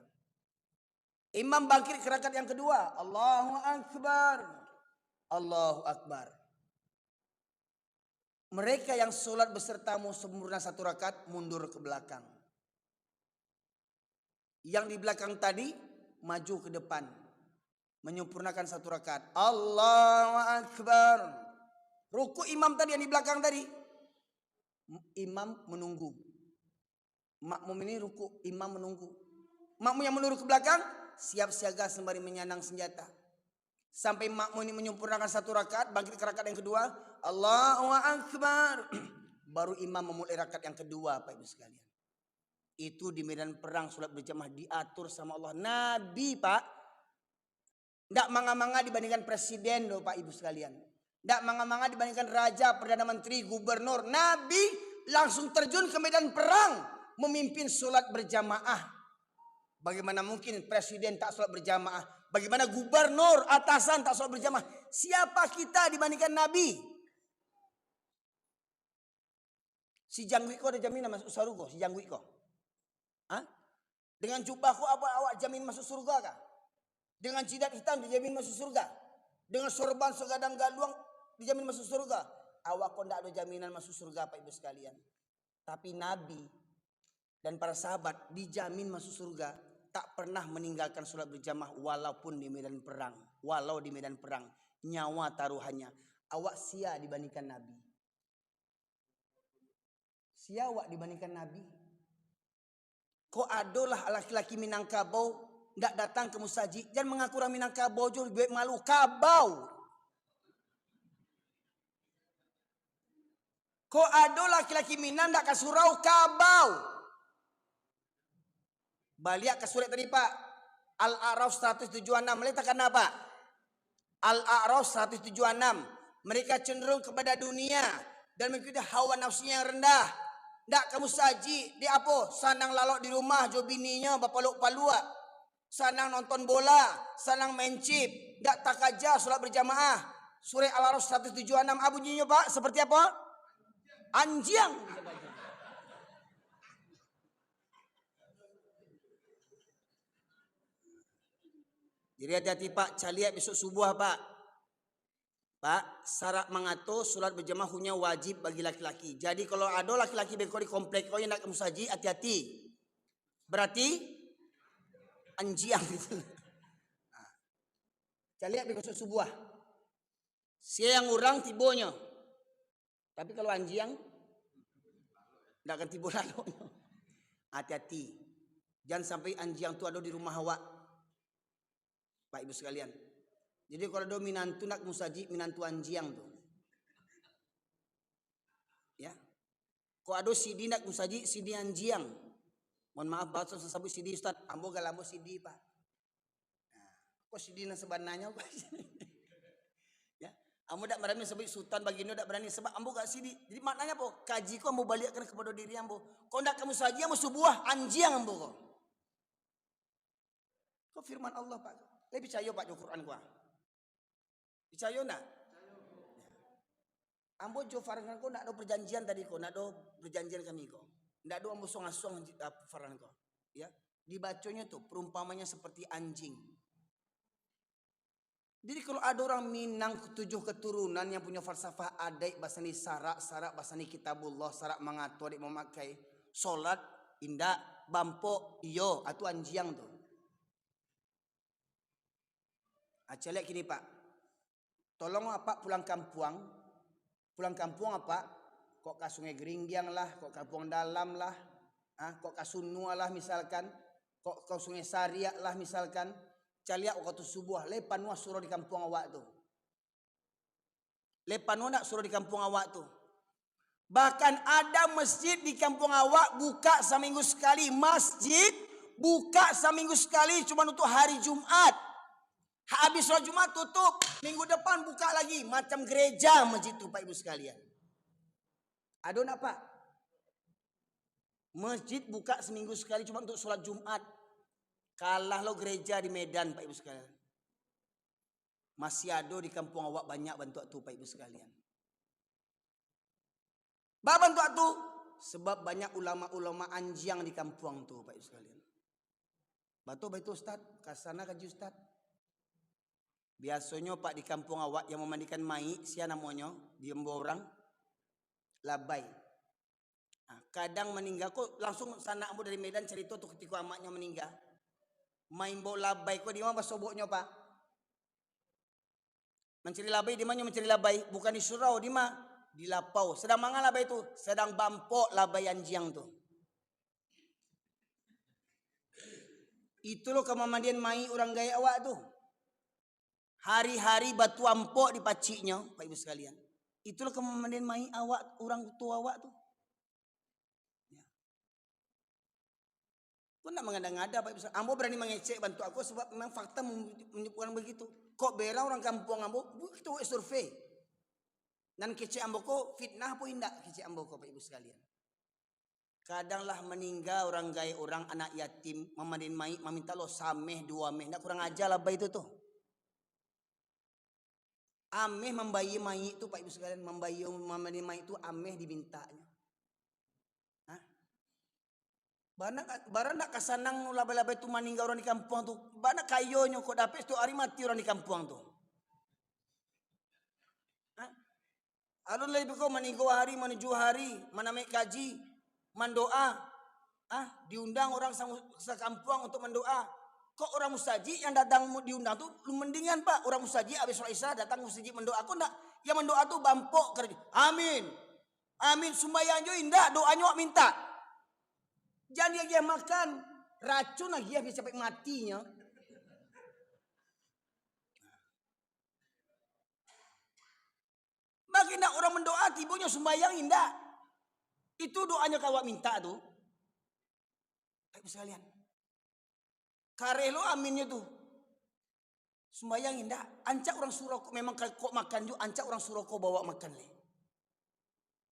[SPEAKER 1] Imam bangkit ke rakaat yang kedua. Allahu Akbar. Allahu Akbar. Mereka yang sholat besertamu sempurna satu rakaat mundur ke belakang. Yang di belakang tadi maju ke depan. Menyempurnakan satu rakaat. Allahu Akbar. Ruku imam tadi yang di belakang tadi. Imam menunggu. Makmum ini ruku, imam menunggu. Makmum yang menurut ke belakang siap siaga sembari menyandang senjata. Sampai makmum ini menyempurnakan satu rakaat, bangkit ke rakaat yang kedua. Allahu Akbar. Baru imam memulai rakaat yang kedua, Pak Ibu sekalian. Itu di medan perang sholat berjamaah diatur sama Allah. Nabi, Pak. Tidak manga-manga dibandingkan presiden loh, Pak Ibu sekalian. Tidak manga-manga dibandingkan raja, perdana menteri, gubernur. Nabi langsung terjun ke medan perang. Memimpin sholat berjamaah. Bagaimana mungkin presiden tak sholat berjamaah? Bagaimana gubernur, atasan tak sholat berjamaah? Siapa kita dibandingkan Nabi? Si Jangwiko ada jaminan masuk surga, si Jangwiko. Hah? Dengan jubahku apa awak jamin masuk surga kah? Dengan jidat hitam dijamin masuk surga? Dengan sorban segadang galuang dijamin masuk surga? Awak kok tidak ada jaminan masuk surga, Pak Ibu sekalian. Tapi Nabi dan para sahabat dijamin masuk surga. Tak pernah meninggalkan sholat berjamaah walaupun di medan perang. Walau di medan perang. Nyawa taruhannya. Awak sia dibandingkan Nabi. Sia awak dibandingkan Nabi. Kok adolah laki-laki Minangkabau ndak datang ke musaji. Jangan mengaku orang Minangkabau juga lebih malu. Kabau. Kok ada laki-laki Minang ndak ke surau kabau. Balik ke surat tadi Pak. Al-A'raf 176. Meletakkan apa? Al-A'raf 176. Mereka cenderung kepada dunia. Dan mengikuti hawa nafsunya yang rendah. Ndak kamu saji. Dia apa? Sanang lalok di rumah. Jo bininya bapaluk palua. Sanang nonton bola. Sanang main chip. Ndak tak aja sholat berjamaah. Surah Al-A'raf 176. Bunyinya Pak. Seperti apa? Anjing. Jadi hati-hati Pak, caliak besok subuh Pak. Pak, syarat mengatur sholat berjamaah hunya wajib bagi laki-laki. Jadi kalau ada laki-laki beko di komplek kau yang nak musaji, hati-hati. Berarti anjing gitu. Caliak besok subuh. Siang orang tibonya. Tapi kalau anjing tidak akan tiba lalu. Hati-hati. Jangan sampai anjing tu ada di rumah awak. Pak Ibu sekalian. Jadi kalau ada minantu nak musaji, minantu anjing tu. Ya. Kalau ada sidi nak musaji, sidi anjing. Mohon maaf bahasa sesabut sidi Ustaz. Ambo galamo sidi Pak. Nah, kok sidi na sebenarnya Pak? Ya. Ambo tak berani sebut sultan bagindo tak berani sebab ambo gak sidi. Jadi maknanya apa? Kaji ko ambo balikkan kepada diri ambo. Kau nak kamu saja ambo sebuah anjing ambo ko. Kau firman Allah Pak. Lebih percaya Pak jo Quran gua. Percaya nak? Ambo jo farangan ko nak do perjanjian tadi ko, nak do perjanjian kami ko. Ndak do ambo song-song farangan ko. Ya. Dibacanya tuh perumpamannya seperti anjing. Jadi kalau ada orang Minang 7 keturunan yang punya falsafah adai basani sarak basani kitabullah, sarak mengatur adik memakai solat indak bampo iyo atau anjing tuh. Acelek gini Pak. Tolong apa pulang kampung? Pulang kampung apa? Kok ke Sungai Geringgiang lah, kok kampung dalam lah, kok ke Sunua lah misalkan, kok ke Sungai Sariak lah misalkan. Caliak waktu subuh lepanua suruh di kampung awak tu. Lepanua nak suruh di kampung awak tu. Bahkan ada masjid di kampung awak buka seminggu sekali. Masjid buka seminggu sekali cuma untuk hari Jumat. Habis sholat Jumat tutup. Minggu depan buka lagi. Macam gereja masjid tu Pak Ibu sekalian. Ada nak Pak? Masjid buka seminggu sekali cuma untuk sholat Jumat. Kalah lo gereja di Medan Pak Ibu sekalian. Masih ada di kampung awak banyak bantu tu Pak Ibu sekalian. Bah bantu tu sebab banyak ulama-ulama anjing di kampung tu Pak Ibu sekalian. Batu Ustaz, kasana kaji Ustaz. Biasanya Pak di kampung awak yang memandikan mai, siapa namanya? Dia membawa orang labai. Nah, kadang meninggal kok langsung sana ambo dari Medan cerita tuh ketika amaknya meninggal. Main bawa labai kok di mana soboknya Pak? Mencari labai di mana mencari labai? Bukan di surau di mana? Di lapau. Sedang mana labai itu? Sedang bampok labai anjing tuh. Itu loh kemandian mai orang gaya awak tuh. Hari-hari batu ampok di paciknya, Pak Ibu sekalian. Itulah kemandian mai awak orang tua awak tuh. Ya. Aku nak mengada-ngada Pak Ibu sekalian. Ambo berani mengecek bantu aku sebab memang fakta menyebutkan begitu. Kok bera orang kampung ambo begitu survei. Dan kecek ambo kok fitnah apa indak kecek ambo kok Pak Ibu sekalian. Kadanglah meninggal orang gaya orang anak yatim memandiin mai meminta lo sameh 2 meh ndak kurang ajar lah itu tuh. Ameh membayi mai itu Pak Ibu sekalian membayi memandiin mai itu ameh dimintanya. Hah? Barang nak kasanang labai-labai itu meninggal orang di kampung tuh. Bana kayonya kok dapet itu hari mati orang di kampung tuh. Hah? Alun lebih kau meninggal hari menuju hari menamai kaji. Mendoa, diundang orang sekampung untuk mendoa. Kok orang musaji yang datang diundang tuh lu mendingan Pak, orang musaji habis sholat isya datang musaji mendoa. Aku enggak, yang mendoa tuh bampok kerja. Amin, amin. Sembahyang jo indah, doanya wak minta. Jangan dia makan racun lagi ya sampai matinya. Bagi nak orang mendoa tibonya sembahyang indah. Itu doanya kau minta tuh. Baik sekalian. Karelo aminnya tuh. Sembayang indah. Ancak orang suruh memang kok makan juga. Ancak orang suruh kau bawa makan le.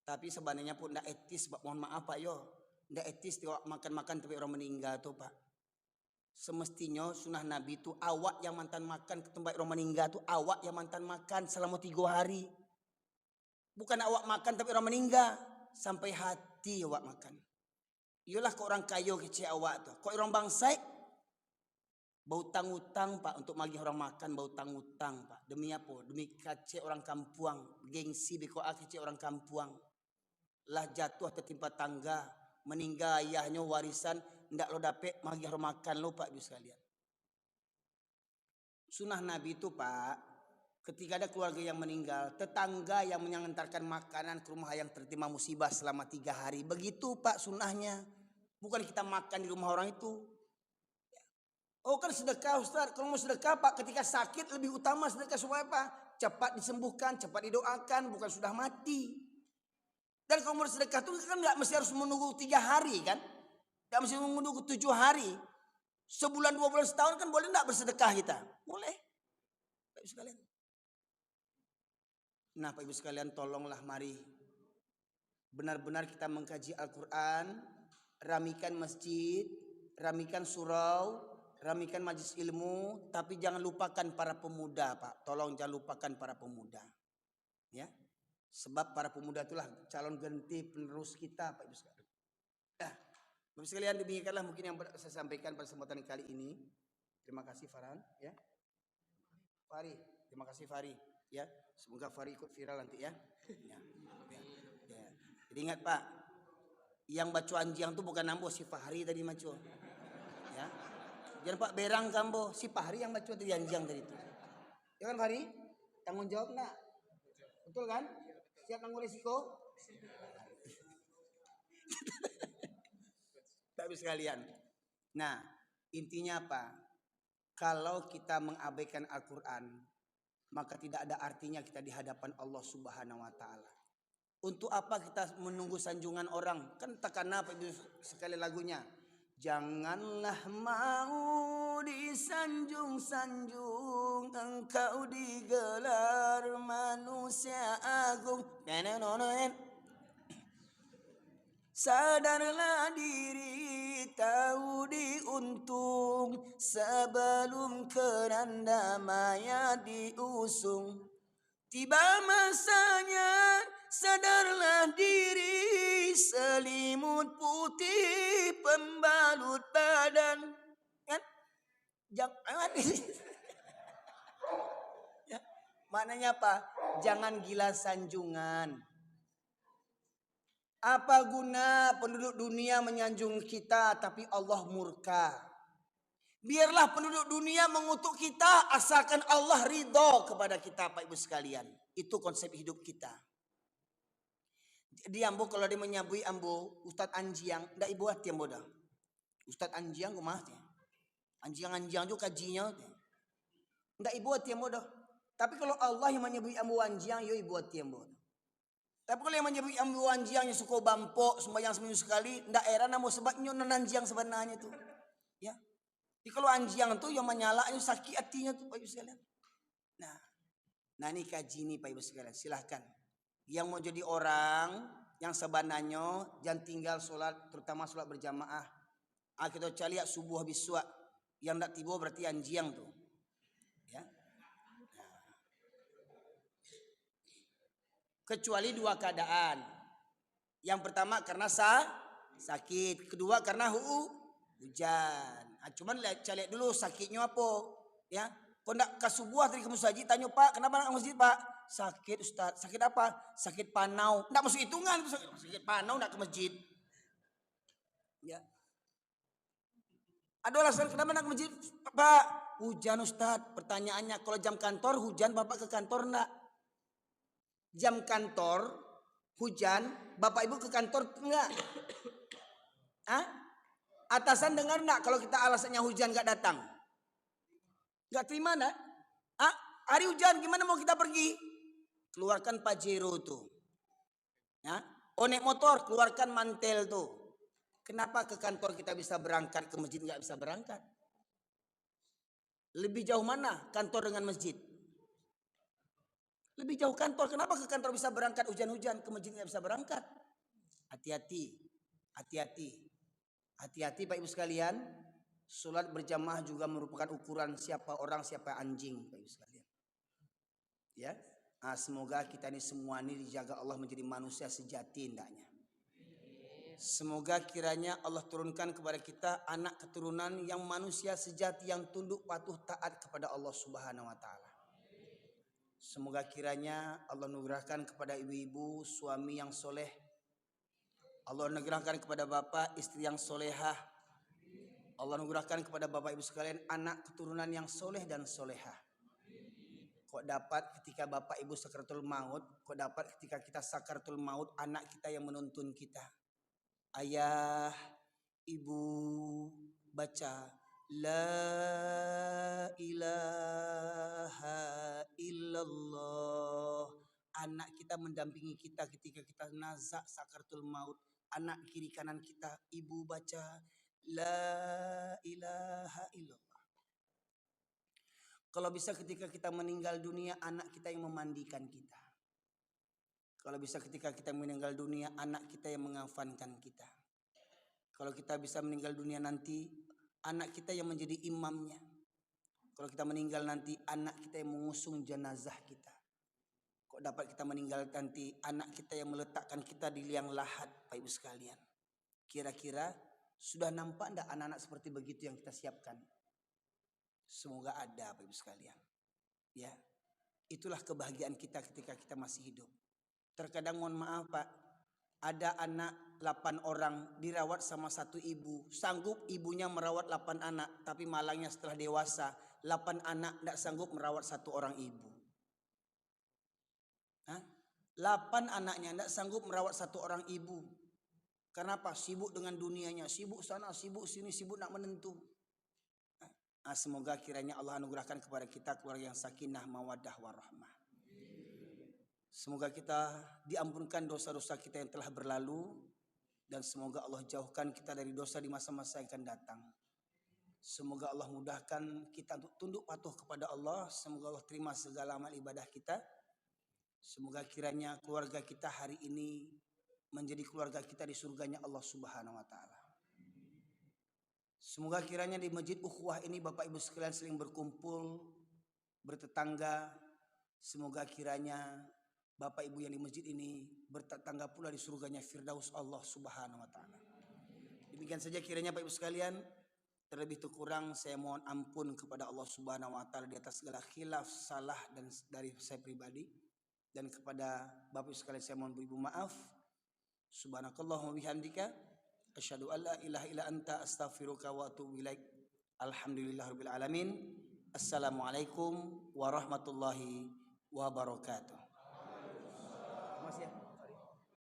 [SPEAKER 1] Tapi sebenarnya pun ndak etis. Mohon maaf Pak yo. Ndak etis tiwak makan-makan tapi orang meninggal tuh Pak. Semestinya sunnah Nabi tuh awak yang mantan makan ke tempat orang meninggal tuh awak yang mantan makan selama 3 hari. Bukan awak makan tapi orang meninggal. Sampai hati awak makan. Iyalah kok orang kaya kecil awak tuh. Kok orang bangsai bau utang Pak untuk magih orang makan bau utang Pak. Demi apa? Demi kecil orang kampuang, gengsi beko kecil orang kampuang. Lah jatuh tertimpa tangga, meninggal ayahnya warisan ndak lo dapet magih orang makan lo Pak Ibu sekalian. Sunnah Nabi itu Pak, ketika ada keluarga yang meninggal, tetangga yang mengantarkan makanan ke rumah yang tertimpa musibah selama 3 hari. Begitu Pak sunnahnya. Bukan kita makan di rumah orang itu. Oh kan sedekah Ustaz. Kalau mau sedekah Pak ketika sakit lebih utama sedekah supaya apa? Cepat disembuhkan, cepat didoakan. Bukan sudah mati. Dan kalau mau sedekah itu kan gak mesti harus menunggu 3 hari kan. Gak mesti menunggu 7 hari. Sebulan 2 bulan setahun kan boleh gak bersedekah kita? Boleh. Baik sekalian. Nah Pak Ibu sekalian tolonglah mari benar-benar kita mengkaji Al-Quran, ramikan masjid, ramikan surau, ramikan majlis ilmu, tapi jangan lupakan para pemuda Pak. Tolong jangan lupakan para pemuda. Ya, sebab para pemuda itulah calon ganti penerus kita Pak Ibu sekalian. Bapak Ibu sekalian demikianlah mungkin yang saya sampaikan pada kesempatan kali ini. Terima kasih Farhan. Ya, Fari, terima kasih Fari. Ya, semoga Fari ikut viral nanti ya. Ya. Jadi ingat Pak, yang baca anjing itu bukan nambo si Fahri tadi maco. Ya, jangan Pak berang kambo si Fahri yang baca tadi anjing tadi itu. Ya kan Fahri, tanggung jawab nak, betul kan? Siap nanggung resiko? Tapi sekalian. Nah, intinya apa? Kalau kita mengabaikan Al-Quran, maka tidak ada artinya kita di hadapan Allah Subhanahu wa taala. Untuk apa kita menunggu sanjungan orang? Kan takkan apa itu sekali lagunya. Janganlah mau disanjung-sanjung engkau digelar manusia agung. Sadarlah diri, tahu diuntung sebelum keranda maya diusung. Tiba masanya, sadarlah diri, selimut putih pembalut badan. Kan? Jangan. Ya, maknanya apa? Jangan gila sanjungan. Apa guna penduduk dunia menyanjung kita tapi Allah murka? Biarlah penduduk dunia mengutuk kita asalkan Allah ridho kepada kita, Pak Ibu sekalian. Itu konsep hidup kita. Di ambo kalau dia menyabui ambo Ustadz Anjiang, ndak ibu hati ambo dah. Ustadz Anjiang kumah teh. Anjiang juga kajinya teh. Ndak ibu hati ambo dah. Tapi kalau Allah yang menyabui ambo Anjiang, yo ibu hati ambo. Tapi kalau yang menyebut ambu anjiang yang suka bampok sembahyang seminggu sekali, ndak era namo sebabnya non anjiang sebenarnya tuh. Ya. Jadi kalau anjiang tuh yang menyalaknya sakit hatinya tuh Pak Ibu sekalian. Nah ini kaji nih Pak Ibu sekalian, silahkan. Yang mau jadi orang yang sebenarnya jangan tinggal sholat, terutama sholat berjamaah. Kita cari subuh biswa, yang ndak tiba berarti anjiang tuh. Ya. Kecuali dua keadaan. Yang pertama karena sakit, kedua karena hujan. Nah, cuman cari dulu sakitnya apa, ya? Kau ndak ke subuh tadi ke musajid tanya Pak, kenapa nak ke masjid Pak? Sakit Ustaz. Sakit apa? Sakit panau. Ndak masuk hitungan sakit panau ndak ke masjid. Ya. Ada alasan kenapa nak ke masjid Pak? Hujan Ustaz. Pertanyaannya kalau jam kantor hujan Bapak ke kantor ndak? Jam kantor hujan, Bapak Ibu ke kantor enggak? Hah? Atasan dengar enggak kalau kita alasannya hujan enggak datang? Enggak terima enggak? Ah, hari hujan gimana mau kita pergi? Keluarkan Pajero tuh. Ya, naik motor keluarkan mantel tuh. Kenapa ke kantor kita bisa berangkat, ke masjid enggak bisa berangkat? Lebih jauh mana kantor dengan masjid? Lebih jauh kantor. Kenapa ke kantor bisa berangkat hujan-hujan, ke masjid nggak bisa berangkat? Hati-hati, hati-hati, hati-hati Pak Ibu sekalian. Sholat berjamaah juga merupakan ukuran siapa orang, siapa anjing, Pak Ibu sekalian. Ya, semoga kita ini semua ini dijaga Allah menjadi manusia sejati hendaknya. Semoga kiranya Allah turunkan kepada kita anak keturunan yang manusia sejati, yang tunduk patuh taat kepada Allah Subhanahu Wa Taala. Semoga kiranya Allah anugerahkan kepada ibu-ibu suami yang soleh. Allah anugerahkan kepada bapak istri yang solehah. Allah anugerahkan kepada bapak ibu sekalian anak keturunan yang soleh dan solehah. Kok dapat ketika bapak ibu sakaratul maut, kok dapat ketika kita sakaratul maut anak kita yang menuntun kita. Ayah, ibu baca La ilaha illallah. Anak kita mendampingi kita ketika kita nazak sakaratul maut. Anak kiri kanan kita, ibu baca La ilaha illallah. Kalau bisa ketika kita meninggal dunia, anak kita yang memandikan kita. Kalau bisa ketika kita meninggal dunia, anak kita yang mengafankan kita. Kalau kita bisa meninggal dunia nanti, anak kita yang menjadi imamnya. Kalau kita meninggal nanti, anak kita yang mengusung jenazah kita. Kok dapat kita meninggal nanti, anak kita yang meletakkan kita di liang lahat, Pak Ibu sekalian. Kira-kira sudah nampak enggak anak-anak seperti begitu yang kita siapkan? Semoga ada, Pak Ibu sekalian. Ya, itulah kebahagiaan kita ketika kita masih hidup. Terkadang mohon maaf Pak, ada anak 8 orang dirawat sama satu ibu. Sanggup ibunya merawat 8 anak. Tapi malangnya setelah dewasa, 8 anak tidak sanggup merawat satu orang ibu. 8 anaknya tidak sanggup merawat satu orang ibu. Kenapa? Sibuk dengan dunianya. Sibuk sana, sibuk sini, sibuk nak menentu. Semoga kiranya Allah anugerahkan kepada kita keluarga yang sakinah, mawaddah, warahmah. Semoga kita diampunkan dosa-dosa kita yang telah berlalu. Dan semoga Allah jauhkan kita dari dosa di masa-masa yang akan datang. Semoga Allah mudahkan kita untuk tunduk patuh kepada Allah. Semoga Allah terima segala amal ibadah kita. Semoga kiranya keluarga kita hari ini menjadi keluarga kita di surganya Allah Subhanahu wa taala. Semoga kiranya di Masjid Ukhuwah ini Bapak Ibu sekalian saling berkumpul, bertetangga. Semoga kiranya Bapak Ibu yang di masjid ini bertetangga pula di surganya Firdaus Allah Subhanahu wa taala. Demikian saja kiranya Bapak Ibu sekalian, terlebih kurang saya mohon ampun kepada Allah Subhanahu wa taala di atas segala khilaf, salah dan dari saya pribadi, dan kepada Bapak Ibu sekalian saya mohon beribu maaf. Subhanakallahumma bihamdika asyhadu an la ilaha illa anta astaghfiruka wa atubu ilaik. Alhamdulillahirabbil alamin. Assalamualaikum warahmatullahi wabarakatuh. Mas ya.